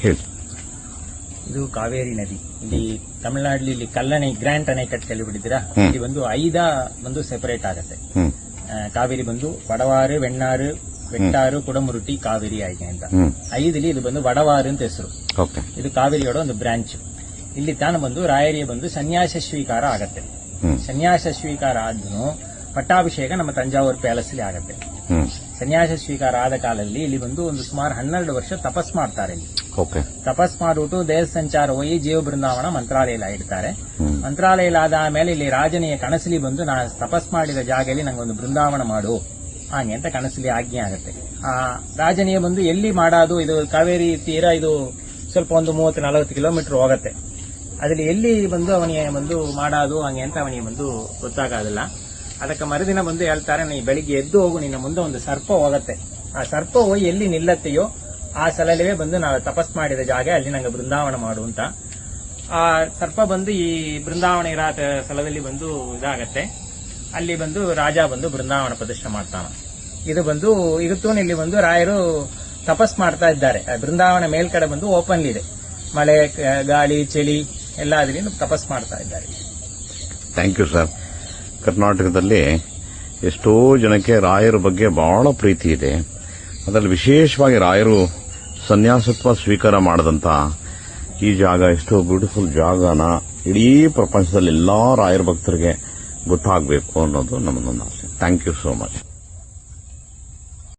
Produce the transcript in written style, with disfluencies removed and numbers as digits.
ಹೇಳಿ. ಇದು ಕಾವೇರಿ ನದಿ. ಇಲ್ಲಿ ತಮಿಳುನಾಡಲ್ಲಿ ಇಲ್ಲಿ ಕಲ್ಲಣೆ ಗ್ರ್ಯಾಂಟ್ ಅಣೆಕಟ್ಟು ಕೇಳಿಬಿಟ್ಟಿದ್ದೀರಾ? ಇಲ್ಲಿ ಒಂದು ಸೆಪರೇಟ್ ಆಗುತ್ತೆ. ಕಾವೇರಿ ಬಂದು ವಡವಾರು, ವೆಣ್ಣಾರು, ವೆಟ್ಟಾರು, ಕುಡಮುರುಟಿ, ಕಾವೇರಿ ಆಯ್ಕೆ ಅಂತ 5 ಇದು ಬಂದು ವಡವಾರು ಅಂತ ಹೆಸರು. ಇದು ಕಾವೇರಿಯೋட ಒಂದು ಬ್ರಾಂಚ್. ಇಲ್ಲಿ ತಾನು ಬಂದು ರಾಯರಿಗೆ ಬಂದು ಸನ್ಯಾಸ ಸ್ವೀಕಾರ ಆಗತ್ತೆ. ಸನ್ಯಾಸ ಸ್ವೀಕಾರ ಆದ್ರೂ ಪಟ್ಟಾಭಿಷೇಕ ನಮ್ಮ ತಂಜಾವೂರು ಪ್ಯಾಲೇಸ್ ಅಲ್ಲಿ ಆಗತ್ತೆ. ಸನ್ಯಾಸ ಸ್ವೀಕಾರ ಆದ ಕಾಲದಲ್ಲಿ ಇಲ್ಲಿ ಬಂದು ಒಂದು ಸುಮಾರು 12 ವರ್ಷ ತಪಸ್ ಮಾಡ್ತಾರೆ. ಇಲ್ಲಿ ತಪಸ್ ಮಾಡಿಬಿಟ್ಟು ದೇಶ ಸಂಚಾರ ಹೋಗಿ ಜೀವ ಬೃಂದಾವನ ಮಂತ್ರಾಲಯ ಇಡ್ತಾರೆ. ಮಂತ್ರಾಲಯ ಆದ ಆಮೇಲೆ ಇಲ್ಲಿ ರಾಜನಿಯ ಕನಸಲಿ ಬಂದು ನಾನು ತಪಸ್ ಮಾಡಿದ ಜಾಗದಲ್ಲಿ ನಂಗೊಂದು ಬೃಂದಾವನ ಮಾಡು ಹಾಗೆ ಅಂತ ಕನಸಲಿ ಆಜ್ಞೆ ಆಗುತ್ತೆ. ಆ ರಾಜನಿಗೆ ಬಂದು ಎಲ್ಲಿ ಮಾಡೋದು, ಇದು ಕಾವೇರಿ ತೀರ, ಇದು ಸ್ವಲ್ಪ ಒಂದು 30-40 ಕಿಲೋಮೀಟರ್ ಹೋಗತ್ತೆ. ಅದ್ರಲ್ಲಿ ಎಲ್ಲಿ ಬಂದು ಅವನಿಗೆ ಬಂದು ಮಾಡೋದು ಹಂಗೆ ಅಂತ ಅವನಿಗೆ ಬಂದು ಗೊತ್ತಾಗೋದಿಲ್ಲ. ಅದಕ್ಕೆ ಮರುದಿನ ಬಂದು ಹೇಳ್ತಾರೆ, ನೀ ಬೆಳಿಗ್ಗೆ ಎದ್ದು ಹೋಗು, ನಿನ್ನ ಮುಂದೆ ಒಂದು ಸರ್ಪ ಹೋಗತ್ತೆ. ಆ ಸರ್ಪ ಹೋಗಿ ಎಲ್ಲಿ ನಿಲ್ಲತ್ತೆಯೋ ಆ ಸ್ಥಳದಲ್ಲೇ ಬಂದು ನಾವು ತಪಸ್ ಮಾಡಿದ ಜಾಗ, ಅಲ್ಲಿ ನಂಗೆ ಬೃಂದಾವನ ಮಾಡು ಅಂತ. ಆ ಸರ್ಪ ಬಂದು ಈ ಬೃಂದಾವನ ಇರೋ ಸ್ಥಳದಲ್ಲಿ ಬಂದು ಇದಾಗತ್ತೆ. ಅಲ್ಲಿ ಬಂದು ರಾಜ ಬಂದು ಬೃಂದಾವನ ಪ್ರದರ್ಶನ ಮಾಡ್ತಾನ. ಇದು ಬಂದು ಇವತ್ತು ಇಲ್ಲಿ ಬಂದು ರಾಯರು ತಪಸ್ ಮಾಡ್ತಾ ಇದ್ದಾರೆ. ಬೃಂದಾವನ ಮೇಲ್ಕಡೆ ಬಂದು ಓಪನ್ ಇದೆ, ಮಳೆ ಗಾಳಿ ಚಳಿ ಎಲ್ಲ ಅದರಿಂದ ತಪಸ್ ಮಾಡ್ತಾ ಇದ್ದಾರೆ. Thank you sir. ಕರ್ನಾಟಕದಲ್ಲಿ ಎಷ್ಟೋ ಜನಕ್ಕೆ ರಾಯರ ಬಗ್ಗೆ ಬಹಳ ಪ್ರೀತಿ ಇದೆ. ಅದರಲ್ಲಿ ವಿಶೇಷವಾಗಿ ರಾಯರು ಸನ್ಯಾಸತ್ವ ಸ್ವೀಕಾರ ಮಾಡದಂತ ಈ ಜಾಗ, ಎಷ್ಟೋ ಬ್ಯೂಟಿಫುಲ್ ಜಾಗನ ಇಡೀ ಪ್ರಪಂಚದಲ್ಲಿ ಎಲ್ಲಾ ರಾಯರ ಭಕ್ತರಿಗೆ ಗೊತ್ತಾಗಬೇಕು ಅನ್ನೋದು ನಮ್ಮದೊಂದು ಆಸೆ. Thank you so much.